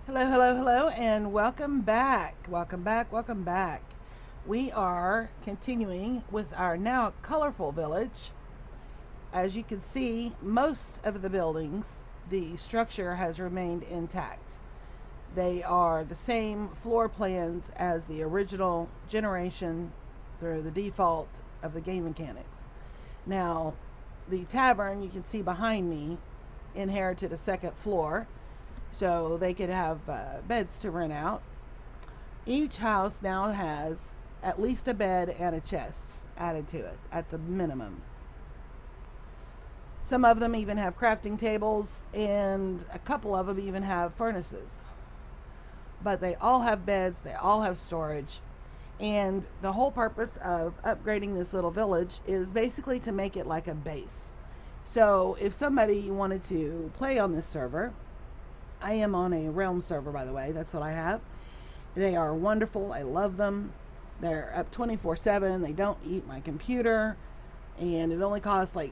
Hello, hello, hello, and welcome back. Welcome back, welcome back. We are continuing with our now colorful village. As you can see, most of the buildings, the structure has remained intact. They are the same floor plans as the original generation through the default of the game mechanics. Now, the tavern you can see behind me inherited a second floor so they could have beds to rent out. Each house now has at least a bed and a chest added to it at the minimum. Some of them even have crafting tables, and a couple of them even have furnaces. But they all have beds, they all have storage, and the whole purpose of upgrading this little village is basically to make it like a base. So if somebody wanted to play on this server, I am on a realm server, by the way. That's what I have. They are wonderful. I love them. They're up 24/7. They don't eat my computer. And it only costs like,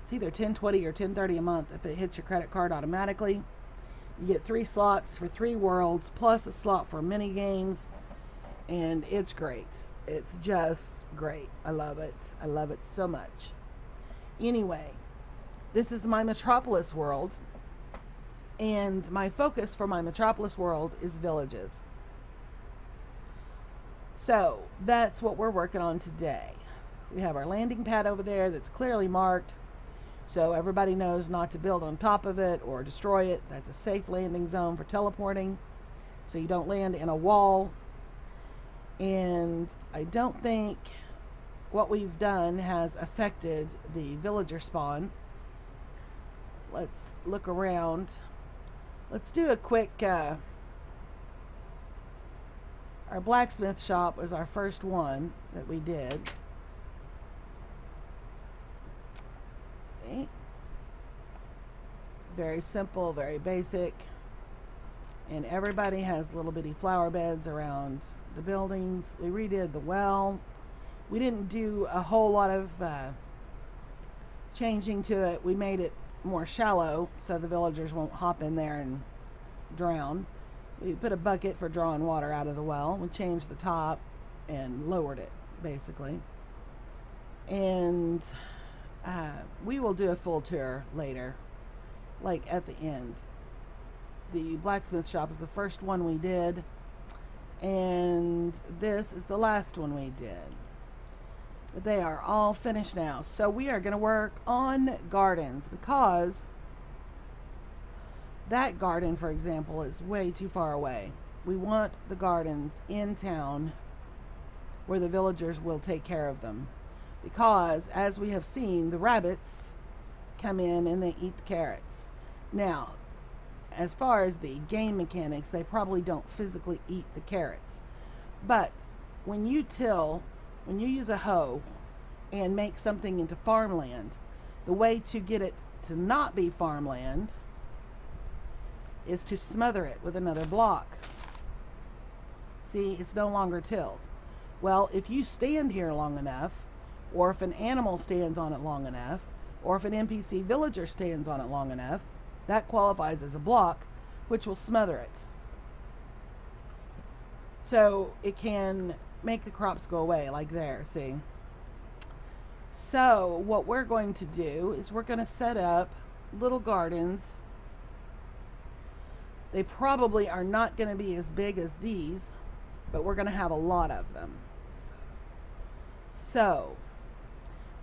it's either 10.20 or 10.30 a month if it hits your credit card automatically. You get 3 slots for 3 worlds, plus a slot for mini games. And it's great. It's just great. I love it. I love it so much. Anyway, this is my Metropolis world. And my focus for my Metropolis world is villages. So that's what we're working on today. We have our landing pad over there that's clearly marked, so everybody knows not to build on top of it or destroy it. That's a safe landing zone for teleporting, so you don't land in a wall. And I don't think what we've done has affected the villager spawn. Let's look around. Let's do a quick, our blacksmith shop was our first one that we did. See? Very simple, very basic. And everybody has little bitty flower beds around the buildings. We redid the well. We didn't do a whole lot of changing to it. We made it more shallow so the villagers won't hop in there and drown. We put a bucket for drawing water out of the well. We changed the top and lowered it, basically. And we will do a full tour later, like at the end. The blacksmith shop is the first one we did, and this is the last one we did. But they are all finished now. So we are going to work on gardens, because that garden, for example, is way too far away. We want the gardens in town where the villagers will take care of them. Because, as we have seen, the rabbits come in and they eat the carrots. Now, as far as the game mechanics, they probably don't physically eat the carrots. But when you use a hoe and make something into farmland, the way to get it to not be farmland is to smother it with another block. See, it's no longer tilled. Well, if you stand here long enough, or if an animal stands on it long enough, or if an NPC villager stands on it long enough, that qualifies as a block, which will smother it. So it can make the crops go away, like there, see? So what we're going to do is we're going to set up little gardens. They probably are not going to be as big as these, but we're going to have a lot of them. So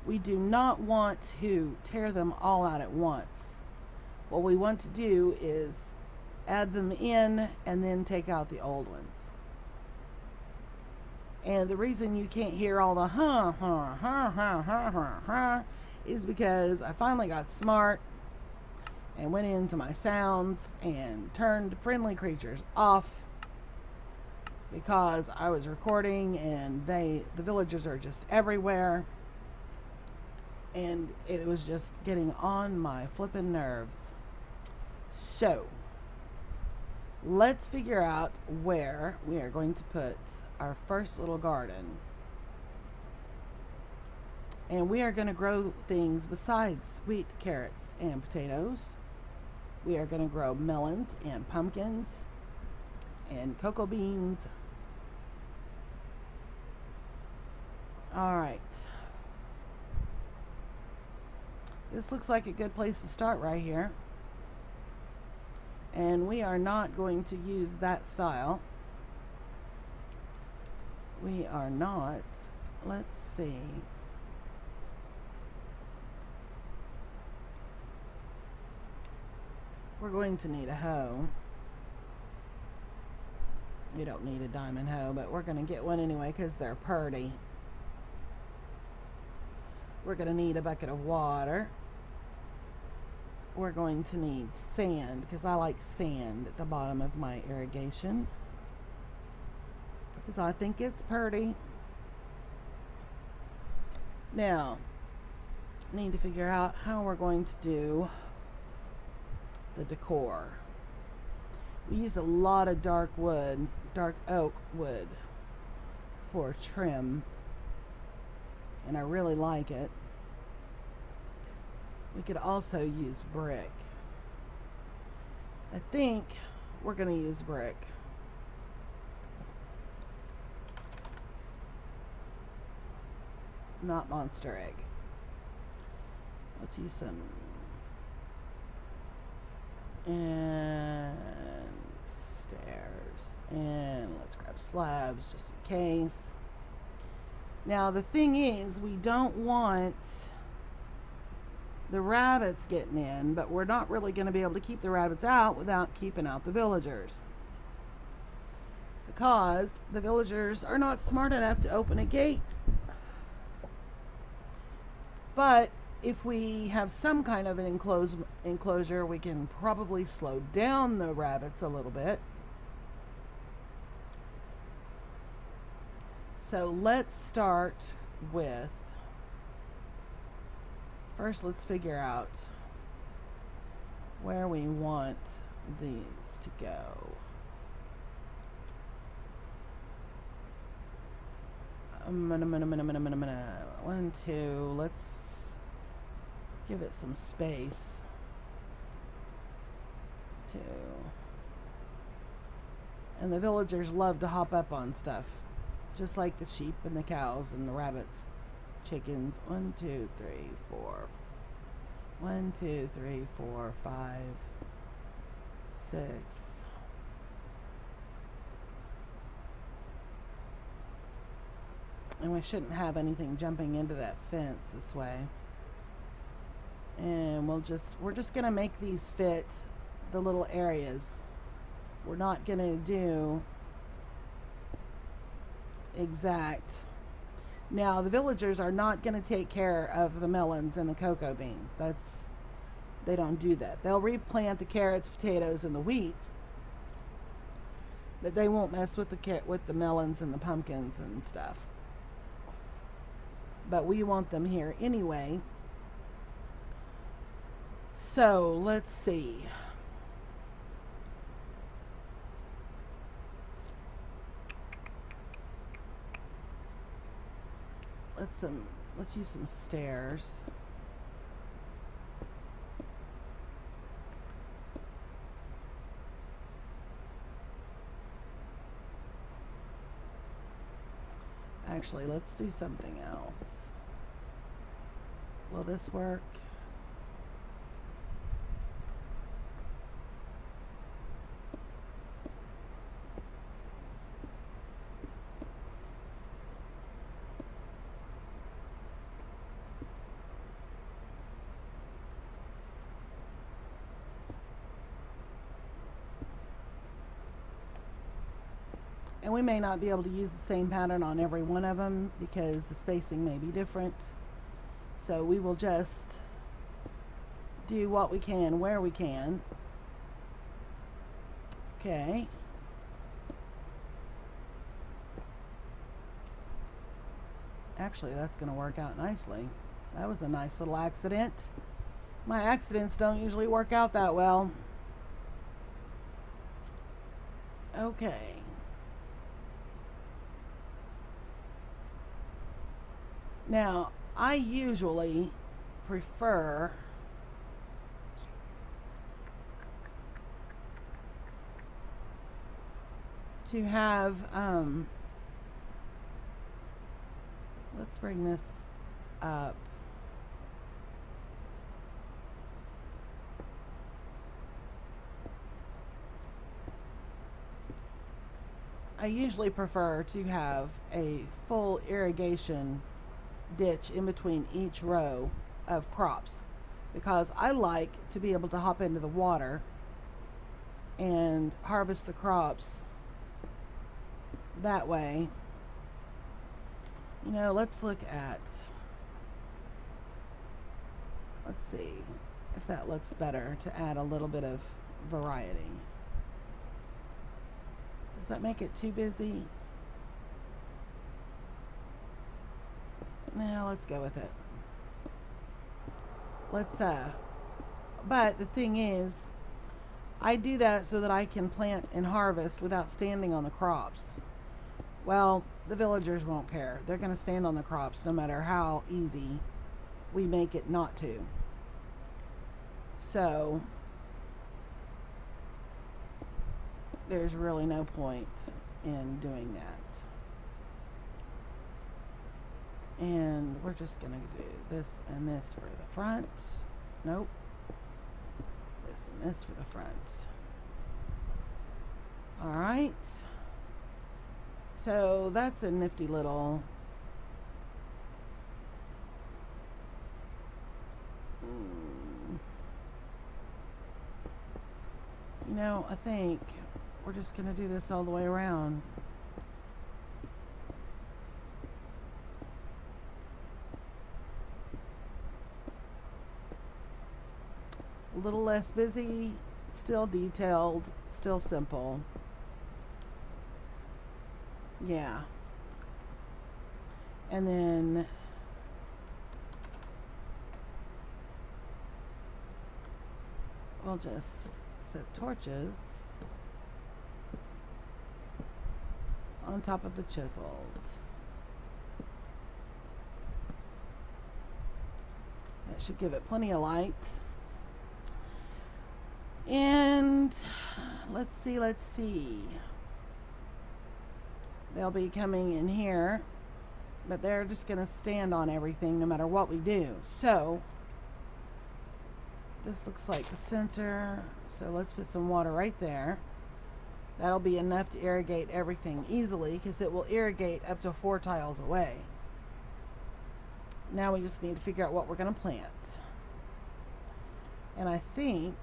we do not want to tear them all out at once. What we want to do is add them in and then take out the old ones. And the reason you can't hear all the is because I finally got smart and went into my sounds and turned friendly creatures off, because I was recording and the villagers are just everywhere, and it was just getting on my flippin' nerves. So let's figure out where we are going to put our first little garden. And we are going to grow things besides wheat, carrots, and potatoes. We are going to grow melons and pumpkins and cocoa beans. All right. This looks like a good place to start right here. And we are not going to use that style. We are not. Let's see. We're going to need a hoe. We don't need a diamond hoe, but we're going to get one anyway because they're purty. We're going to need a bucket of water. We're going to need sand because I like sand at the bottom of my irrigation because I think it's pretty. Now, I need to figure out how we're going to do the decor. We used a lot of dark wood, dark oak wood for trim, and I really like it. We could also use brick. I think we're going to use brick. Not monster egg. Let's use some. And stairs. And let's grab slabs just in case. Now the thing is, we don't want the rabbits getting in, but we're not really going to be able to keep the rabbits out without keeping out the villagers, because the villagers are not smart enough to open a gate. But if we have some kind of an enclosure, we can probably slow down the rabbits a little bit. So let's start with, first let's figure out where we want these to go. 1, 2, let's give it some space. 2. And the villagers love to hop up on stuff, just like the sheep and the cows and the rabbits. Chickens. 1, 2, 3, 4. 1, 2, 3, 4, 5, 6. And we shouldn't have anything jumping into that fence this way. And we're just gonna make these fit the little areas. We're not gonna do exact. Now the villagers are not gonna take care of the melons and the cocoa beans. They don't do that. They'll replant the carrots, potatoes, and the wheat, but they won't mess with the melons and the pumpkins and stuff. But we want them here anyway. So let's see. Let's use some stairs. Actually, let's do something else. Will this work? And we may not be able to use the same pattern on every one of them because the spacing may be different. So we will just do what we can where we can. Okay. Actually, that's going to work out nicely. That was a nice little accident. My accidents don't usually work out that well. Okay. Now, I usually prefer to have, let's bring this up. I usually prefer to have a full irrigation ditch in between each row of crops because I like to be able to hop into the water and harvest the crops that way. You know, let's look at, let's see if that looks better to add a little bit of variety. Does that make it too busy? No, let's go with it. But the thing is, I do that so that I can plant and harvest without standing on the crops. Well, the villagers won't care. They're going to stand on the crops no matter how easy we make it not to. So, there's really no point in doing that. And we're just going to do this and this for the front. Nope. This and this for the front. Alright. So that's a nifty little you know, I think we're just going to do this all the way around. A little less busy, still detailed, still simple. Yeah. And then we'll just set torches on top of the chisels. That should give it plenty of light. And let's see. They'll be coming in here, but they're just going to stand on everything no matter what we do. So this looks like the center. So let's put some water right there. That'll be enough to irrigate everything easily because it will irrigate up to 4 tiles away. Now we just need to figure out what we're going to plant. And I think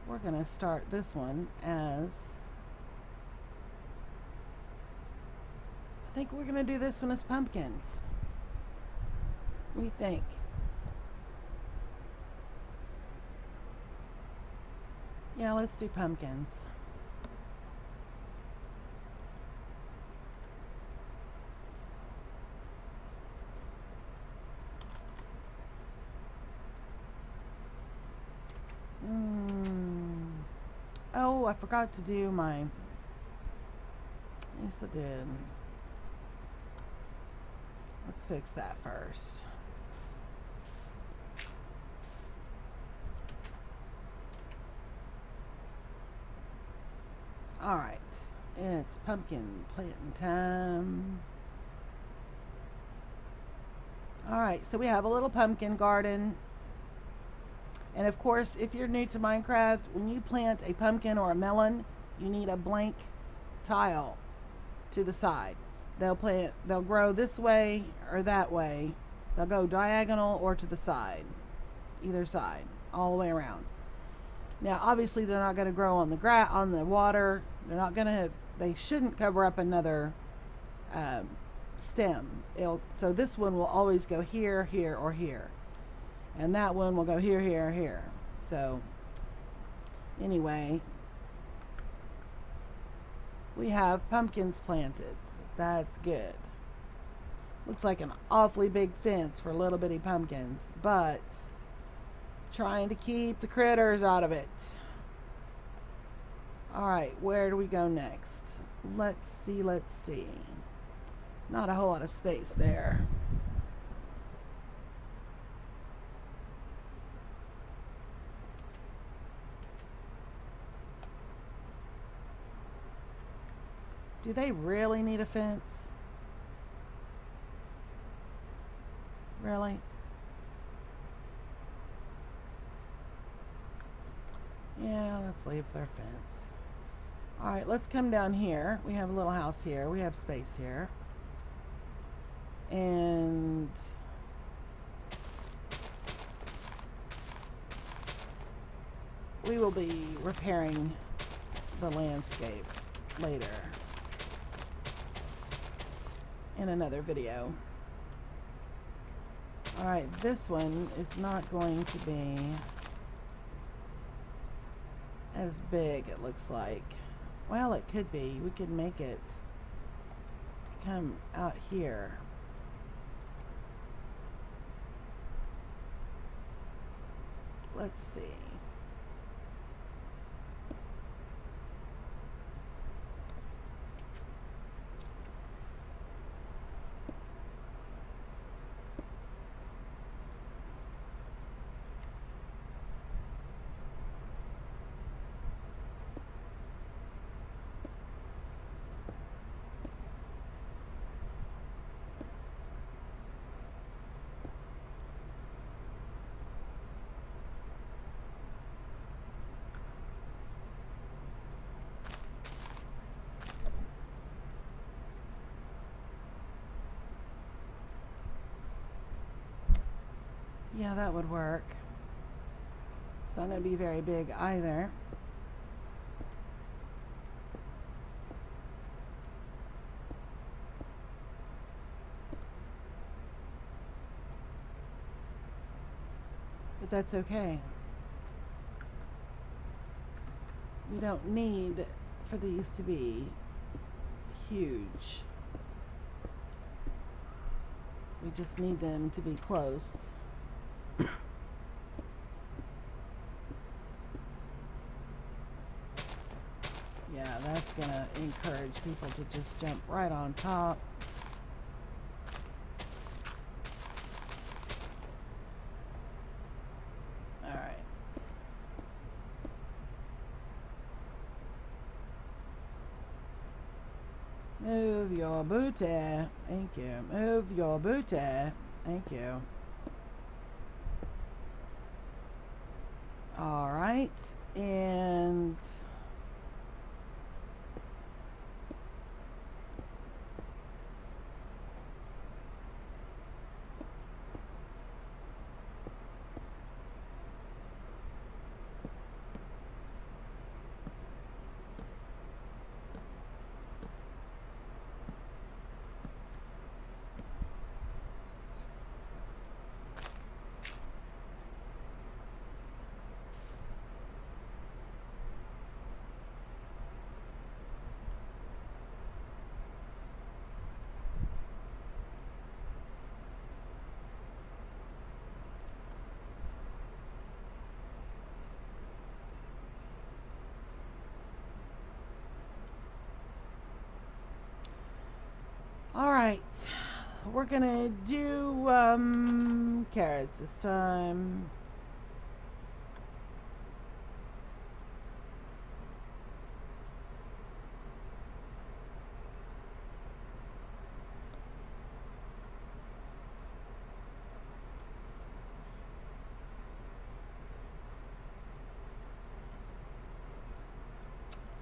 we're going to start this one as, I think we're going to do this one as pumpkins. What do you think? Yeah, let's do pumpkins. Oh, I forgot to do my... Yes, I did. Let's fix that first. Alright, it's pumpkin planting time. Alright, so we have a little pumpkin garden. And of course, if you're new to Minecraft, when you plant a pumpkin or a melon, you need a blank tile to the side. They'll grow this way or that way. They'll go diagonal or to the side. Either side, all the way around. Now, obviously, they're not going to grow on the water. They're not going to. They shouldn't cover up another stem. So this one will always go here, here, or here, and that one will go here, here, or here. So anyway, we have pumpkins planted. That's good. Looks like an awfully big fence for little bitty pumpkins, but trying to keep the critters out of it. Alright, where do we go next? Let's see. Not a whole lot of space there. Do they really need a fence? Really? Yeah, let's leave their fence. Alright, let's come down here. We have a little house here. We have space here. And we will be repairing the landscape later in another video. Alright, this one is not going to be as big, it looks like. Well, it could be. We could make it come out here. Let's see. Yeah, that would work. It's not going to be very big either. But that's okay. We don't need for these to be huge. We just need them to be close. Yeah, that's gonna encourage people to just jump right on top. Alright. Move your booty. Thank you. Move your booty. Thank you. Alright. And alright, we're gonna do carrots this time.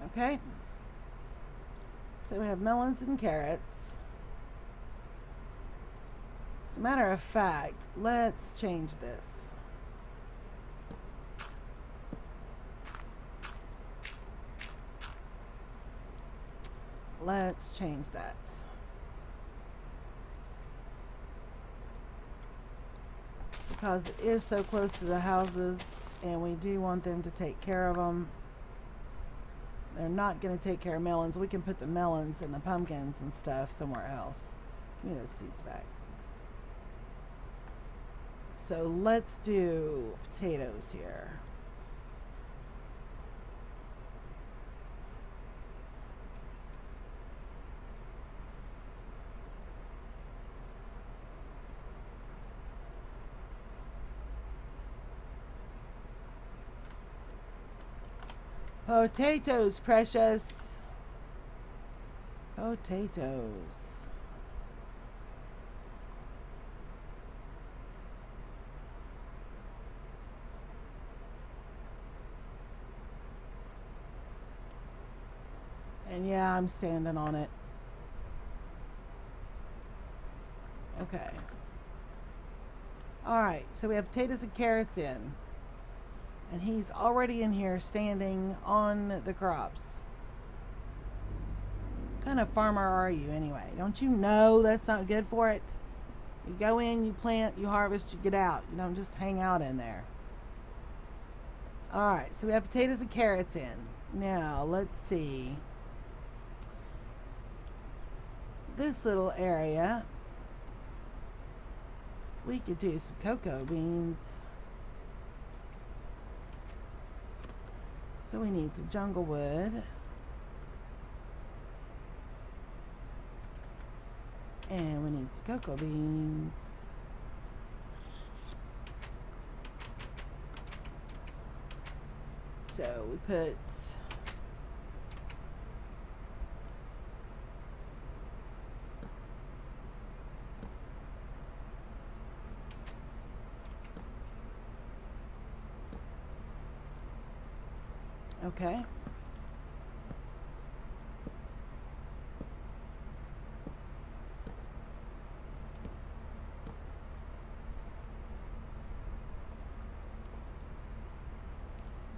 Okay, so we have melons and carrots. As a matter of fact, let's change this. Let's change that. Because it is so close to the houses and we do want them to take care of them. They're not going to take care of melons. We can put the melons and the pumpkins and stuff somewhere else. Give me those seeds back. So let's do potatoes here. Potatoes, precious. Potatoes. And yeah, I'm standing on it. Okay. Alright, so we have potatoes and carrots in. And he's already in here standing on the crops. What kind of farmer are you anyway? Don't you know that's not good for it? You go in, you plant, you harvest, you get out. You don't just hang out in there. Alright, so we have potatoes and carrots in. Now, let's see. This little area, we could do some cocoa beans. So we need some jungle wood. And we need some cocoa beans. So we put okay.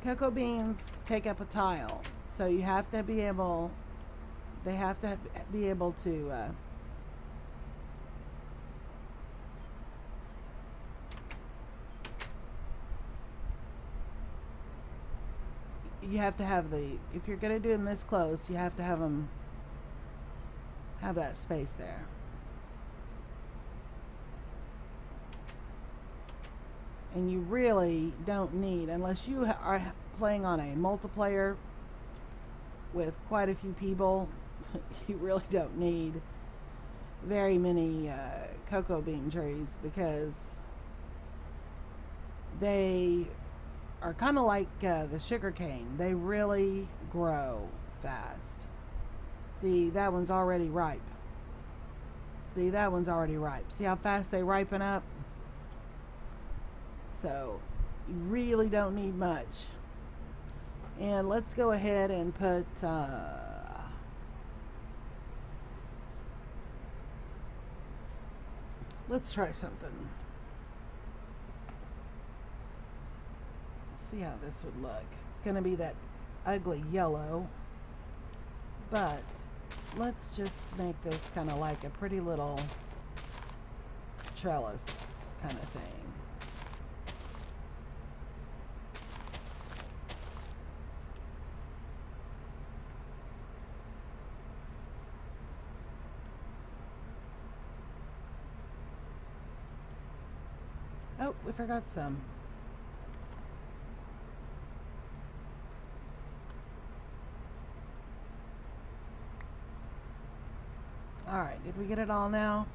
Cocoa beans take up a tile, so you have to be able, they have to be able to you have to have the, if you're going to do them this close, you have to have them have that space there. And you really don't need, unless you are playing on a multiplayer with quite a few people, you really don't need very many cocoa bean trees, because they are kind of like the sugar cane. They really grow fast. See, that one's already ripe. See, that one's already ripe. See how fast they ripen up? So you really don't need much. And let's go ahead and put let's try something. See how this would look. It's going to be that ugly yellow, but let's just make this kind of like a pretty little trellis kind of thing. Oh, we forgot some. Alright, did we get it all now?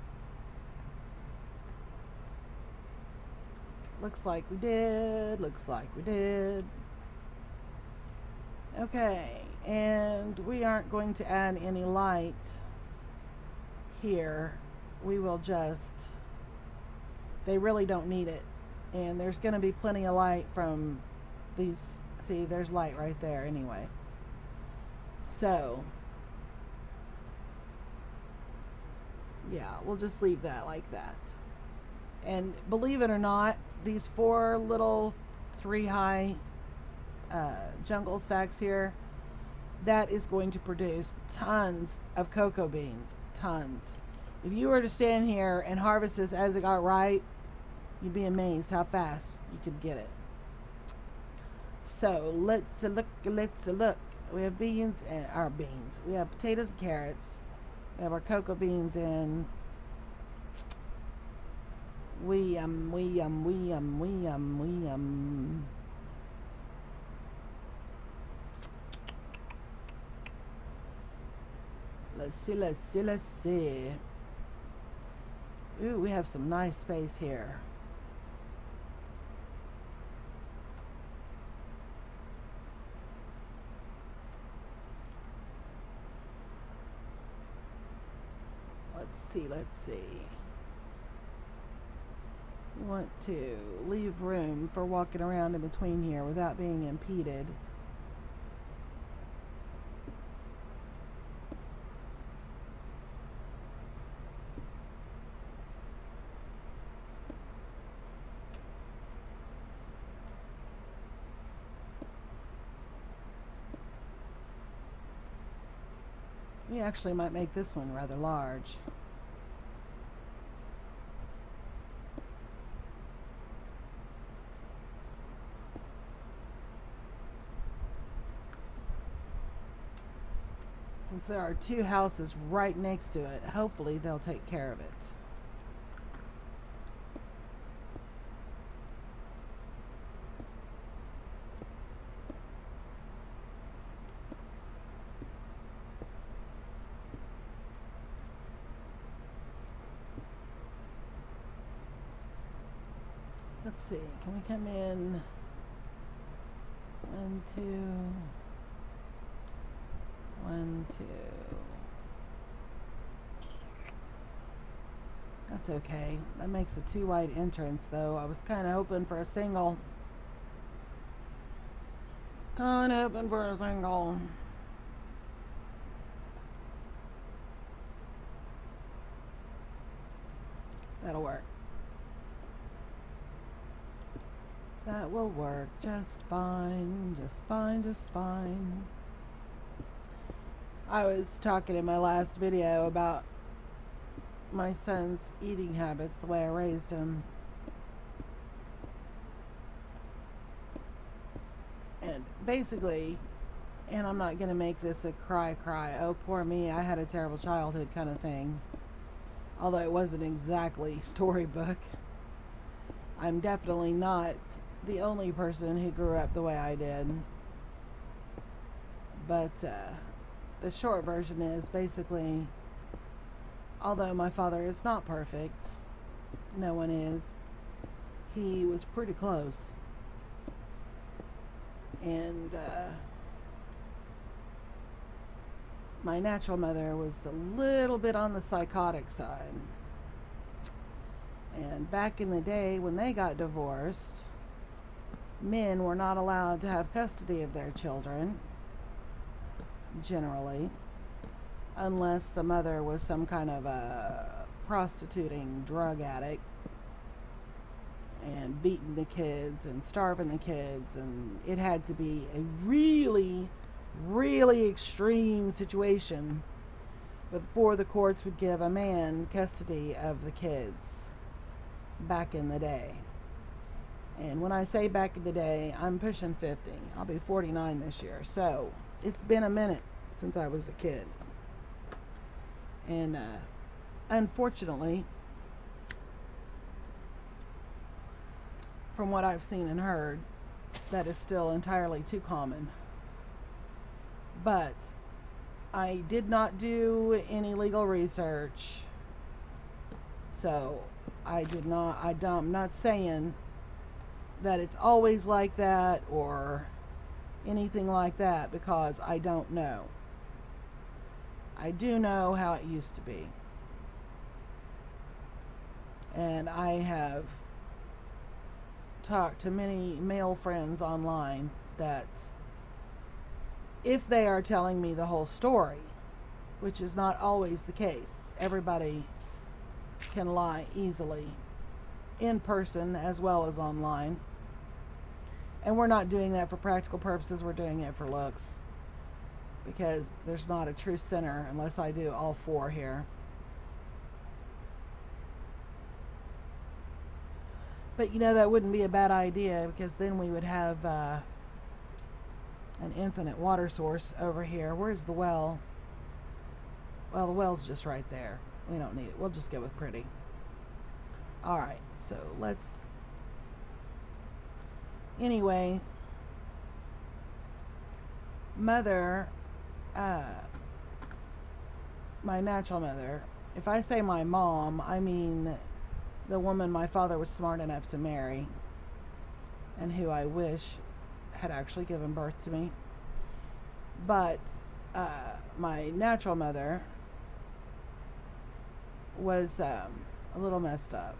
Looks like we did. Looks like we did. Okay, and we aren't going to add any light here. We will just, they really don't need it. And there's going to be plenty of light from these. See, there's light right there anyway. So, yeah, we'll just leave that like that. And believe it or not, these 4 little 3 high jungle stacks here, that is going to produce tons of cocoa beans. Tons. If you were to stand here and harvest this as it got ripe, you'd be amazed how fast you could get it. So let's look. We have beans and our beans. We have potatoes and carrots. We have our cocoa beans in. We Let's see. Ooh, we have some nice space here. let's see. You want to leave room for walking around in between here without being impeded. We actually might make this one rather large. Since there are two houses right next to it, hopefully they'll take care of it. Let's see, can we come in? 1, 2, 1, 2. That's okay. That makes a 2 wide entrance, though. I was kind of hoping for a single. Kind of hoping for a single. That'll work. That will work just fine, just fine, just fine. I was talking in my last video about my son's eating habits, the way I raised him. And basically, and I'm not going to make this a cry, oh poor me, I had a terrible childhood kind of thing. Although it wasn't exactly storybook. I'm definitely not the only person who grew up the way I did. But the short version is basically, although my father is not perfect, no one is, he was pretty close. And my natural mother was a little bit on the psychotic side. And back in the day when they got divorced, men were not allowed to have custody of their children, generally, unless the mother was some kind of a prostituting drug addict and beating the kids and starving the kids, and it had to be a really, really extreme situation before the courts would give a man custody of the kids back in the day. And when I say back in the day, I'm pushing 50. I'll be 49 this year. So it's been a minute since I was a kid. And unfortunately, from what I've seen and heard, that is still entirely too common. But I did not do any legal research. So I'm not saying that it's always like that or anything like that, because I don't know. I do know how it used to be. And I have talked to many male friends online that, if they are telling me the whole story, which is not always the case, everybody can lie easily in person as well as online. And we're not doing that for practical purposes, we're doing it for looks. Because there's not a true sinner unless I do all four here. But you know, that wouldn't be a bad idea, because then we would have an infinite water source over here. Where's the well? Well, the well's just right there. We don't need it. We'll just go with pretty. Alright, so let's... Anyway, mother, my natural mother, if I say my mom, I mean the woman my father was smart enough to marry, and who I wish had actually given birth to me. But my natural mother was a little messed up.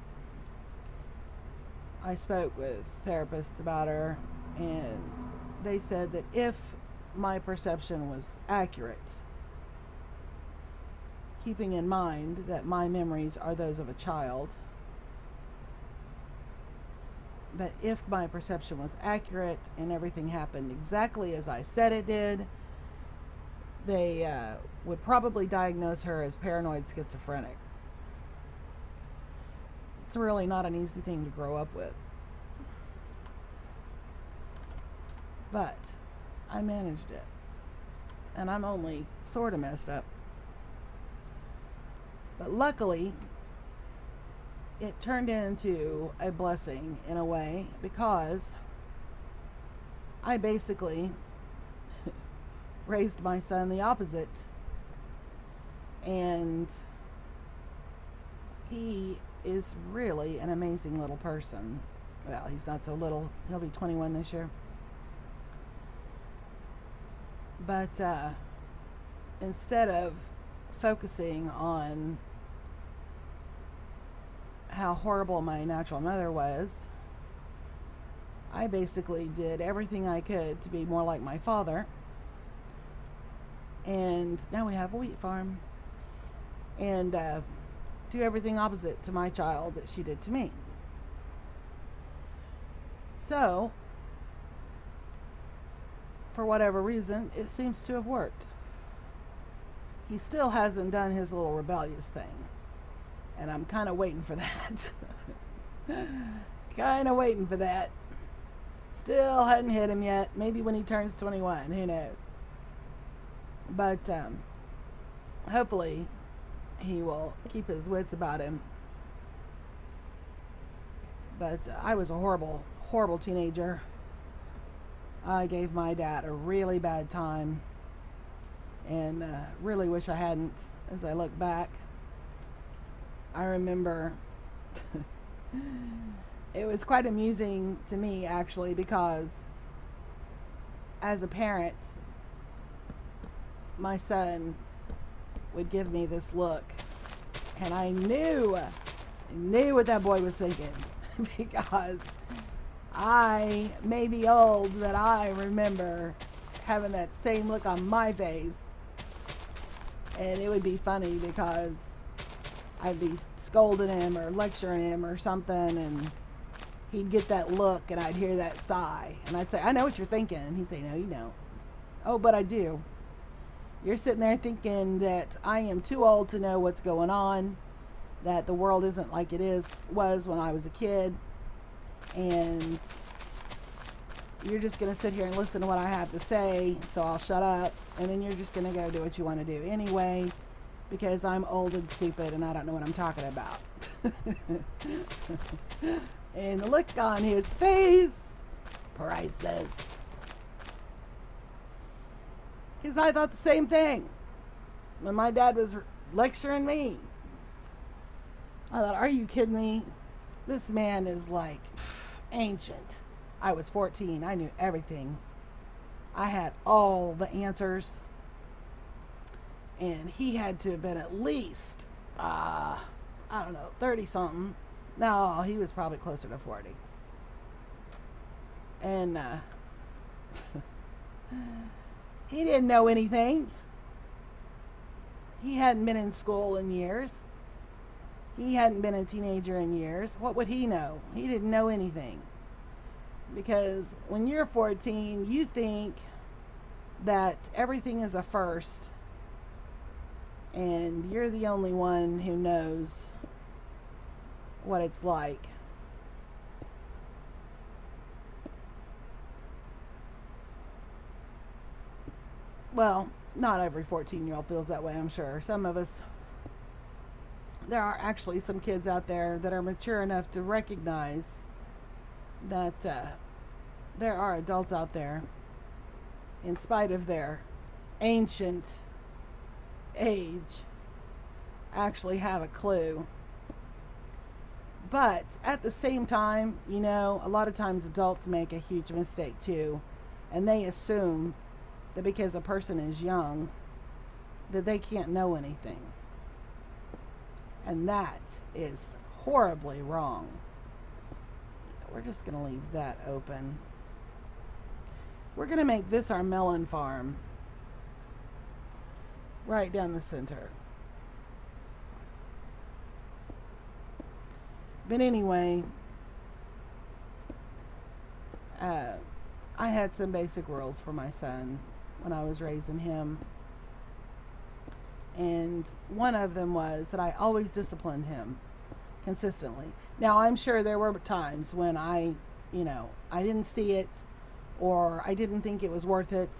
I spoke with therapists about her, and they said that if my perception was accurate, keeping in mind that my memories are those of a child, but if my perception was accurate and everything happened exactly as I said it did, they would probably diagnose her as paranoid schizophrenic. It's really not an easy thing to grow up with. But I managed it. And I'm only sort of messed up. But luckily, it turned into a blessing in a way, because I basically raised my son the opposite. And he is really an amazing little person. Well, he's not so little. He'll be 21 this year. But instead of focusing on how horrible my natural mother was, I basically did everything I could to be more like my father. And now we have a wheat farm. And do everything opposite to my child that she did to me. So, for whatever reason, it seems to have worked. He still hasn't done his little rebellious thing. And I'm kind of waiting for that. Kind of waiting for that. Still hadn't hit him yet. Maybe when he turns 21. Who knows? But hopefully he will keep his wits about him. But I was a horrible, horrible teenager. I gave my dad a really bad time. And really wish I hadn't, as I look back. I remember it was quite amusing to me, actually, because as a parent, my son would give me this look, and I knew what that boy was thinking, because I may be old, but I remember having that same look on my face. And it would be funny because I'd be scolding him or lecturing him or something, and he'd get that look, and I'd hear that sigh, and I'd say, "I know what you're thinking," and he'd say, "No, you don't." "Oh, but I do. You're sitting there thinking that I am too old to know what's going on, that the world isn't like it was when I was a kid, and you're just going to sit here and listen to what I have to say, so I'll shut up, and then you're just going to go do what you want to do anyway, because I'm old and stupid and I don't know what I'm talking about." And the look on his face, priceless. Because I thought the same thing when my dad was lecturing me. I thought, are you kidding me? This man is like ancient. I was 14. I knew everything. I had all the answers. And he had to have been at least, I don't know, 30 something. No, he was probably closer to 40. And he didn't know anything. He hadn't been in school in years. He hadn't been a teenager in years. What would he know? He didn't know anything. Because when you're 14, you think that everything is a first, and you're the only one who knows what it's like. Well, not every 14-year-old feels that way, I'm sure. Some of us, there are actually some kids out there that are mature enough to recognize that there are adults out there, in spite of their ancient age, actually have a clue. But at the same time, you know, a lot of times adults make a huge mistake too, and they assume that because a person is young, that they can't know anything. And that is horribly wrong. We're just going to leave that open. We're going to make this our melon farm. Right down the center. But anyway, I had some basic rules for my son when I was raising him. And one of them was that I always disciplined him consistently. Now, I'm sure there were times when I didn't see it, or I didn't think it was worth it.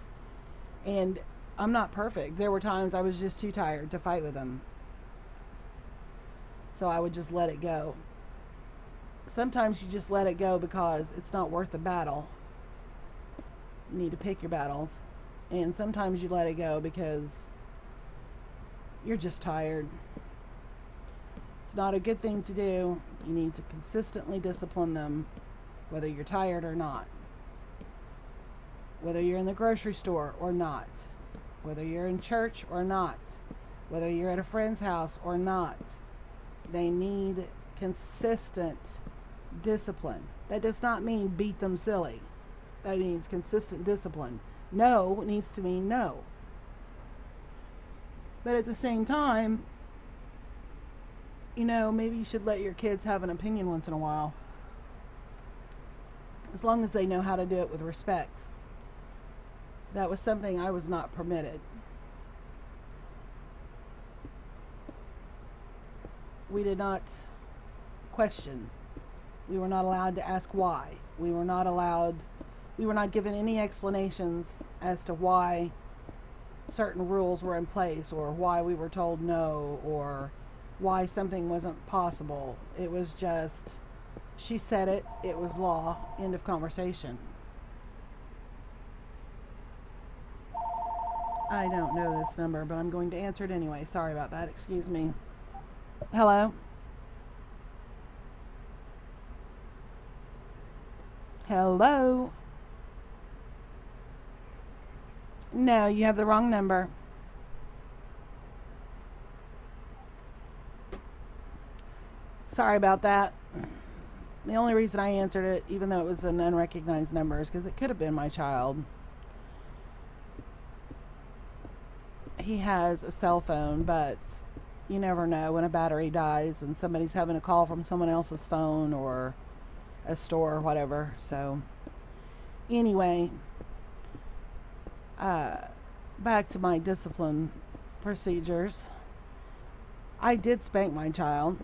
And I'm not perfect. There were times I was just too tired to fight with him. So I would just let it go. Sometimes you just let it go because it's not worth the battle. You need to pick your battles. And sometimes you let it go because you're just tired. It's not a good thing to do. You need to consistently discipline them, whether you're tired or not. Whether you're in the grocery store or not. Whether you're in church or not. Whether you're at a friend's house or not. They need consistent discipline. That does not mean beat them silly. That means consistent discipline. No needs to mean no. But at the same time, maybe you should let your kids have an opinion once in a while. As long as they know how to do it with respect. That was something I was not permitted. We did not question. We were not allowed to ask why. We were not given any explanations as to why certain rules were in place, or why we were told no, or why something wasn't possible. It was just, she said it, it was law, end of conversation. I don't know this number, but I'm going to answer it anyway. Sorry about that. Excuse me. Hello? Hello? No, you have the wrong number. Sorry about that. The only reason I answered it, even though it was an unrecognized number, is because it could have been my child. He has a cell phone, but you never know when a battery dies and somebody's having a call from someone else's phone or a store or whatever. So anyway, back to my discipline procedures. I did spank my child.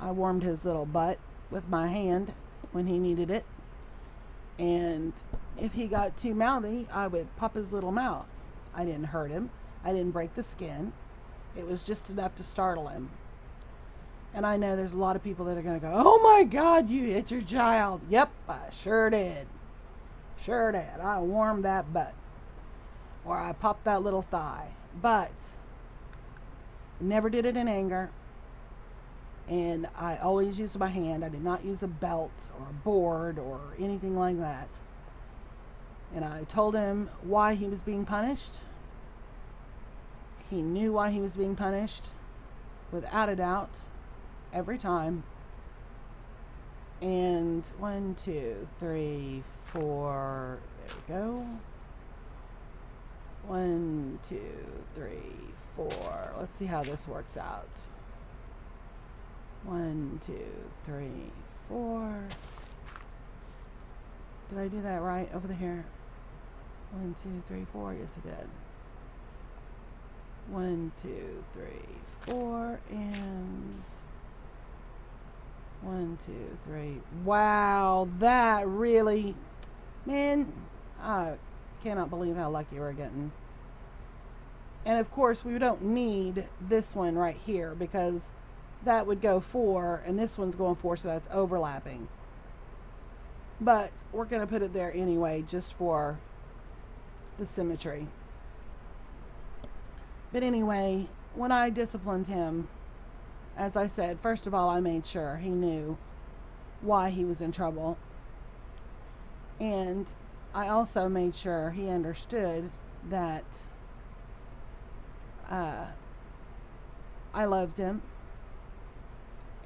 I warmed his little butt with my hand when he needed it. And if he got too mouthy, I would pop his little mouth. I didn't hurt him. I didn't break the skin. It was just enough to startle him. And I know there's a lot of people that are going to go, "Oh my God, you hit your child." Yep, I sure did. Sure did. I warmed that butt. Or I popped that little thigh. But never did it in anger. And I always used my hand. I did not use a belt or a board or anything like that. And I told him why he was being punished. He knew why he was being punished, without a doubt, every time. And 1, 2, 3, 4, there we go. 1, 2, 3, 4. Let's see how this works out. 1, 2, 3, 4. Did I do that right over here? 1, 2, 3, 4. Yes, I did. 1, 2, 3, 4, and 1, 2, 3. Wow, that really, man, I cannot believe how lucky we're getting. And of course, we don't need this one right here because that would go 4, and this one's going 4, so that's overlapping. But we're going to put it there anyway, just for the symmetry. But anyway, when I disciplined him, as I said, first of all, I made sure he knew why he was in trouble. And I also made sure he understood that I loved him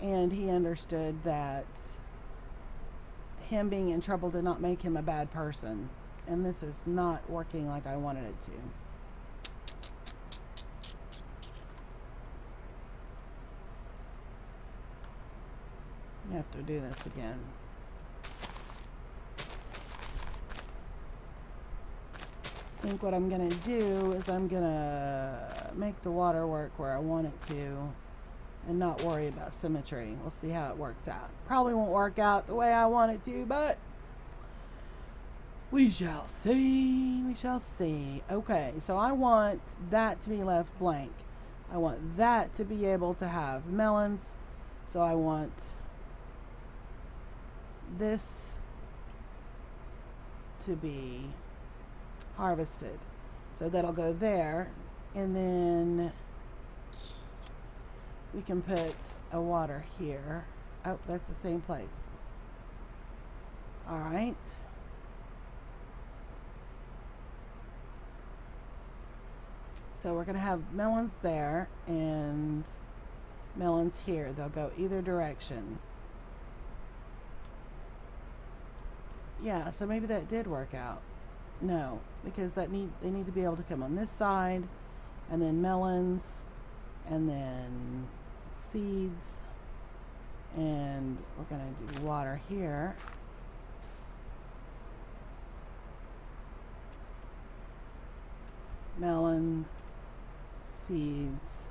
And he understood that him being in trouble did not make him a bad person. And this is not working like I wanted it to. You have to do this again. I think what I'm going to do is I'm going to make the water work where I want it to and not worry about symmetry. We'll see how it works out. Probably won't work out the way I want it to, but we shall see. We shall see. Okay, so I want that to be left blank. I want that to be able to have melons. So I want this to be harvested. So that'll go there, and then we can put a water here. Oh, that's the same place. All right. So we're going to have melons there and melons here. They'll go either direction. Yeah, so maybe that did work out. No, because they need to be able to come on this side, and then melons, and then seeds, and we're going to do water here. Melon, seeds,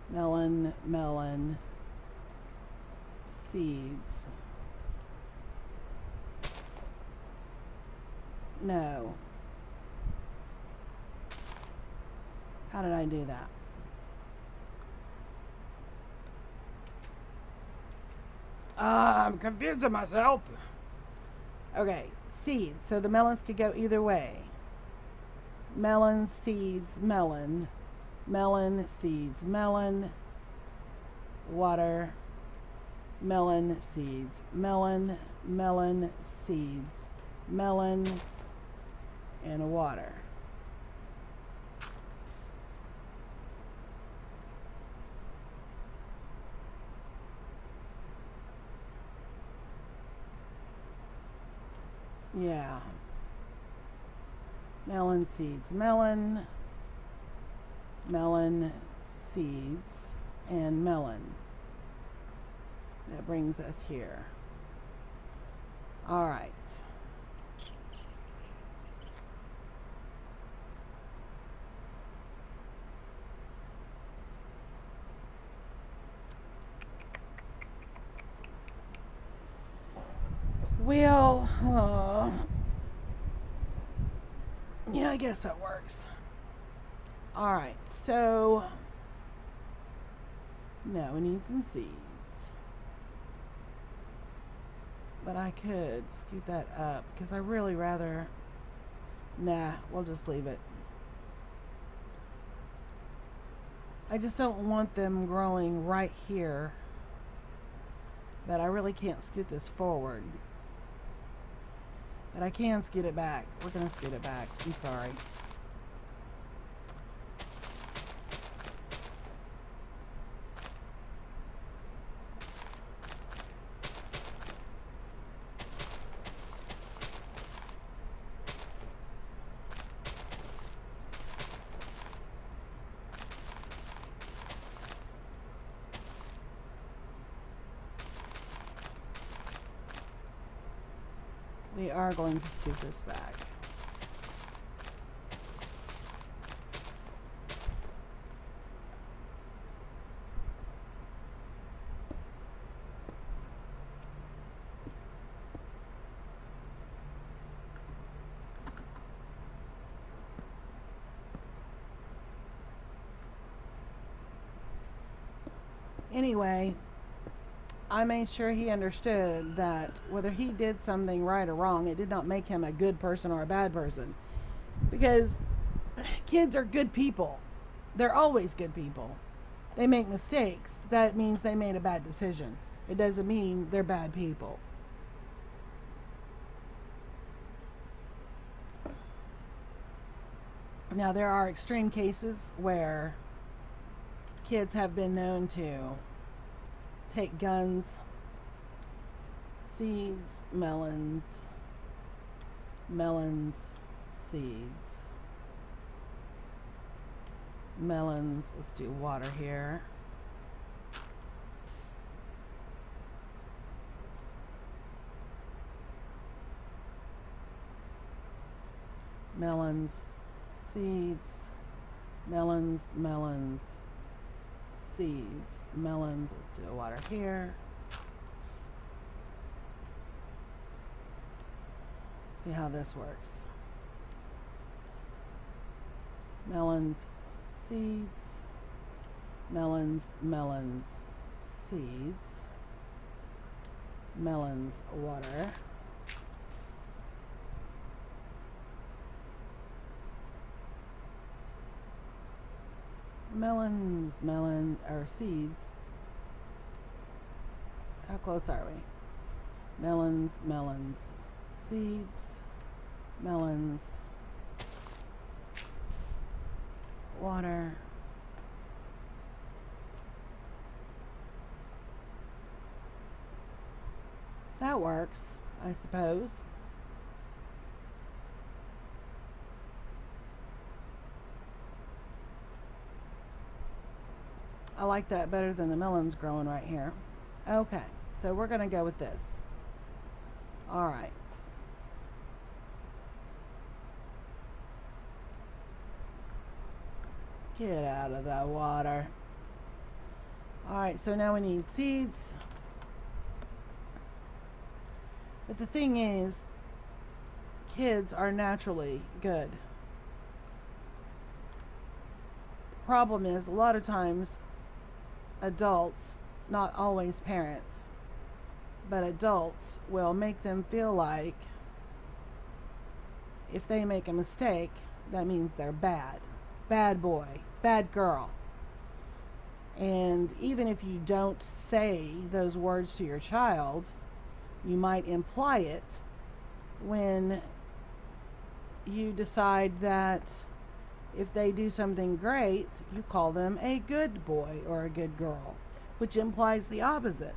melon, melon, seeds. No. How did I do that? I'm confusing myself. Okay, seeds. So the melons could go either way. Melon, seeds, melon. Melon, seeds, melon. Water. Melon, seeds, melon. Melon, seeds, melon. And water. Yeah. Melon, seeds, melon. Melon, seeds, and melon. That brings us here. All right. Well, yeah, I guess that works. All right, so now we need some seeds. But I could scoot that up because I really rather, nah, we'll just leave it. I just don't want them growing right here, but I really can't scoot this forward. But I can scoot it back. We're going to scoot it back. I'm sorry. We are going to scoot this back. Anyway, I made sure he understood that whether he did something right or wrong, it did not make him a good person or a bad person. Because kids are good people. They're always good people. They make mistakes. That means they made a bad decision. It doesn't mean they're bad people. Now, there are extreme cases where kids have been known to take guns, seeds, melons, melons, seeds, melons. Let's do water here. Melons, seeds, melons, melons, seeds, melons. Let's do water here. See how this works. Melons, seeds, melons, melons, seeds, melons, water. Melons, or seeds. How close are we? Melons, melons, seeds, melons, water. That works, I suppose. I like that better than the melons growing right here. Okay, so we're going to go with this. All right. Get out of the water. All right, so now we need seeds. But the thing is, kids are naturally good. Problem is, a lot of times, adults, not always parents, but adults will make them feel like if they make a mistake, that means they're bad. Bad boy, bad girl. And even if you don't say those words to your child, you might imply it when you decide that if they do something great, you call them a good boy or a good girl, which implies the opposite.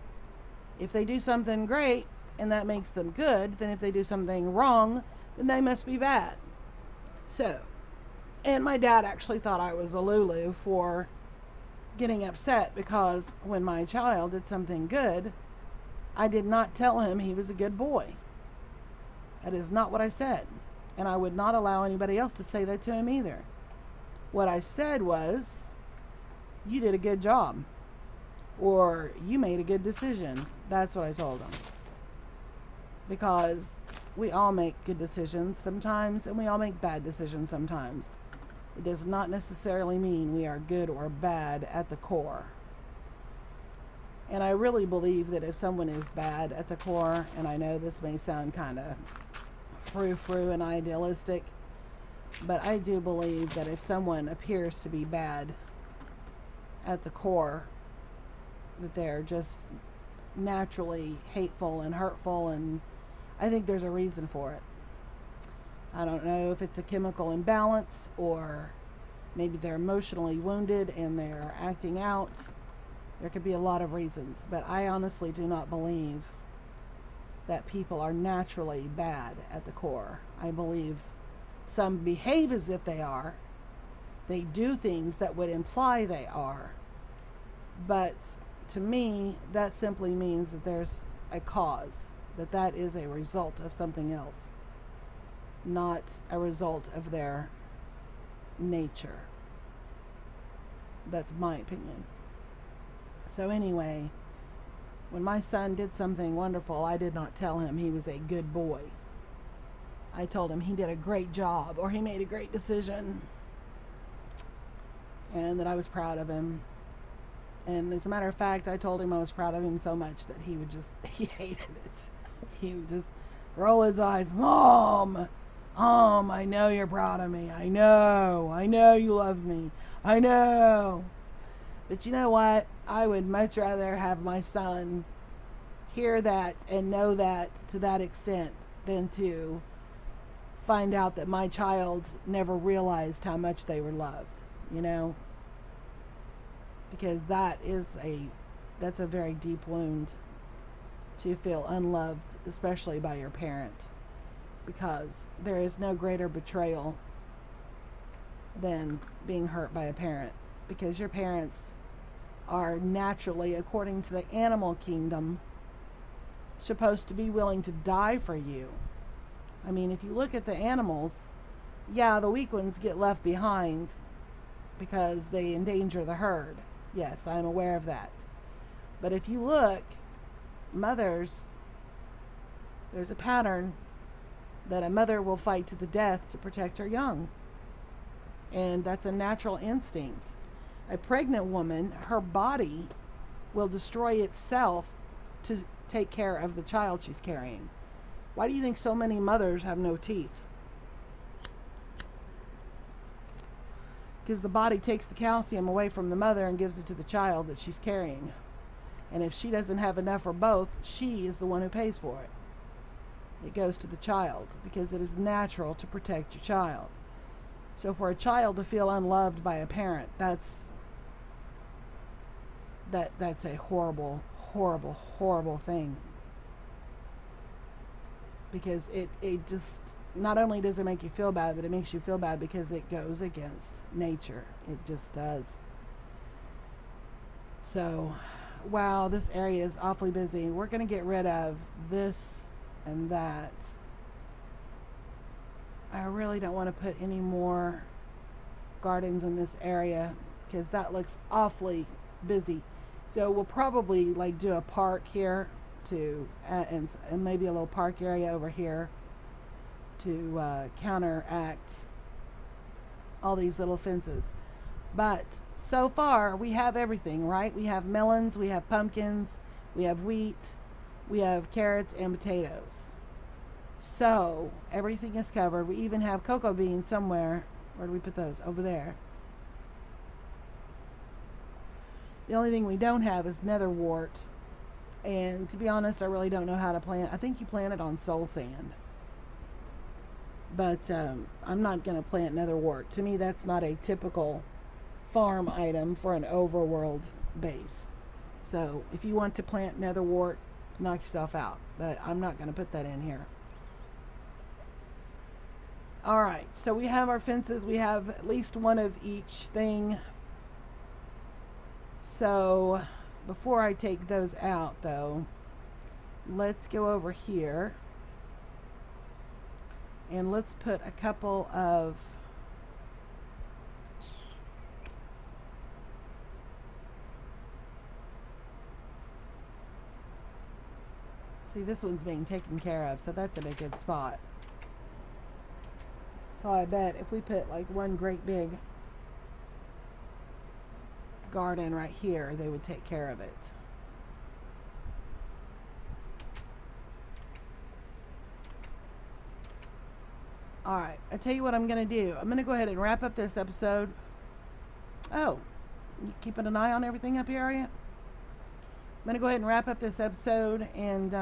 If they do something great and that makes them good, then if they do something wrong, then they must be bad. So, and my dad actually thought I was a Lulu for getting upset because when my child did something good, I did not tell him he was a good boy. That is not what I said. And I would not allow anybody else to say that to him either. What I said was, you did a good job. Or you made a good decision. That's what I told him. Because we all make good decisions sometimes, and we all make bad decisions sometimes. It does not necessarily mean we are good or bad at the core. And I really believe that if someone is bad at the core, and I know this may sound kind of frou-frou and idealistic, but I do believe that if someone appears to be bad at the core, that they're just naturally hateful and hurtful, and I think there's a reason for it. I don't know if it's a chemical imbalance, or maybe they're emotionally wounded and they're acting out. There could be a lot of reasons, but I honestly do not believe that people are naturally bad at the core. I believe some behave as if they are. They do things that would imply they are. But to me, that simply means that there's a cause, that is a result of something else, not a result of their nature. That's my opinion. So anyway, when my son did something wonderful, I did not tell him he was a good boy. I told him he did a great job, or he made a great decision, and that I was proud of him. And as a matter of fact, I told him I was proud of him so much that he would just, he hated it. He would just roll his eyes. Mom, I know you're proud of me. I know you love me. I know. But you know what? I would much rather have my son hear that and know that to that extent than to find out that my child never realized how much they were loved, you know? Because that is a that's a very deep wound to feel unloved, especially by your parent, because there is no greater betrayal than being hurt by a parent, because your parents are naturally, according to the animal kingdom, supposed to be willing to die for you. I mean, if you look at the animals, yeah, the weak ones get left behind because they endanger the herd. Yes, I'm aware of that. But if you look, mothers, there's a pattern that a mother will fight to the death to protect her young. And that's a natural instinct. A pregnant woman, her body will destroy itself to take care of the child she's carrying. Why do you think so many mothers have no teeth? Because the body takes the calcium away from the mother and gives it to the child that she's carrying. And if she doesn't have enough for both, she is the one who pays for it. It goes to the child because it is natural to protect your child. So for a child to feel unloved by a parent, that's a horrible, horrible, horrible thing. Because it just, not only does it make you feel bad, but it makes you feel bad because it goes against nature. It just does. So, wow, this area is awfully busy. We're going to get rid of this and that. I really don't want to put any more gardens in this area because that looks awfully busy. So we'll probably like do a park here to and maybe a little park area over here to counteract all these little fences. But so far we have everything, right? We have melons, we have pumpkins, we have wheat, we have carrots and potatoes. So everything is covered. We even have cocoa beans somewhere. Where do we put those? Over there. The only thing we don't have is netherwort. And to be honest, I really don't know how to plant. I think you plant it on soul sand. But I'm not going to plant netherwort. To me, that's not a typical farm item for an overworld base. So if you want to plant netherwort, knock yourself out. But I'm not going to put that in here. Alright, so we have our fences. We have at least one of each thing. So before I take those out, though, let's go over here and let's put a couple of see, this one's being taken care of, so that's in a good spot. So I bet if we put like one great big garden right here, they would take care of it. Alright, I tell you what I'm going to do. I'm going to go ahead and wrap up this episode. Oh, you keeping an eye on everything up here, are you? I'm going to go ahead and wrap up this episode, and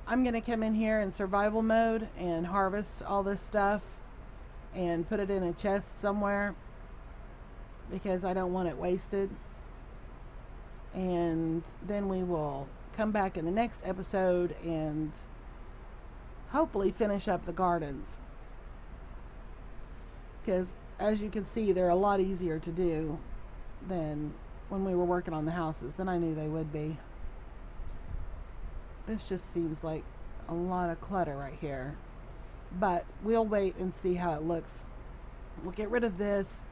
I'm going to come in here in survival mode and harvest all this stuff and put it in a chest somewhere because I don't want it wasted. And then we will come back in the next episode and hopefully finish up the gardens. Because as you can see, they're a lot easier to do than when we were working on the houses, and I knew they would be. This just seems like a lot of clutter right here. But we'll wait and see how it looks. We'll get rid of this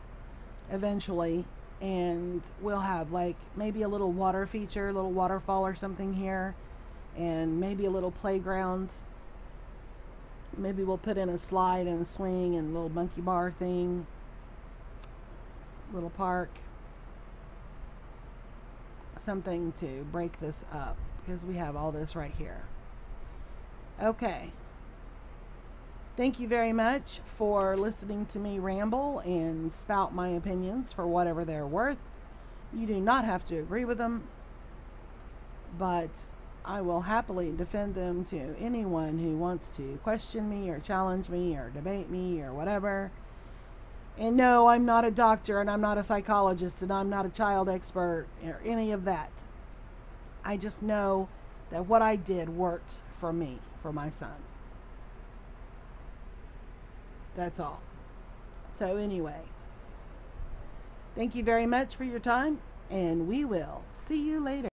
eventually, and we'll have like maybe a little water feature, a little waterfall or something here, and maybe a little playground. Maybe we'll put in a slide and a swing and a little monkey bar thing. Little park. Something to break this up, because we have all this right here. Okay. Thank you very much for listening to me ramble and spout my opinions for whatever they're worth. You do not have to agree with them, but I will happily defend them to anyone who wants to question me or challenge me or debate me or whatever. And no, I'm not a doctor, and I'm not a psychologist, and I'm not a child expert or any of that. I just know that what I did worked for me, for my son. That's all. So, anyway, thank you very much for your time, and we will see you later.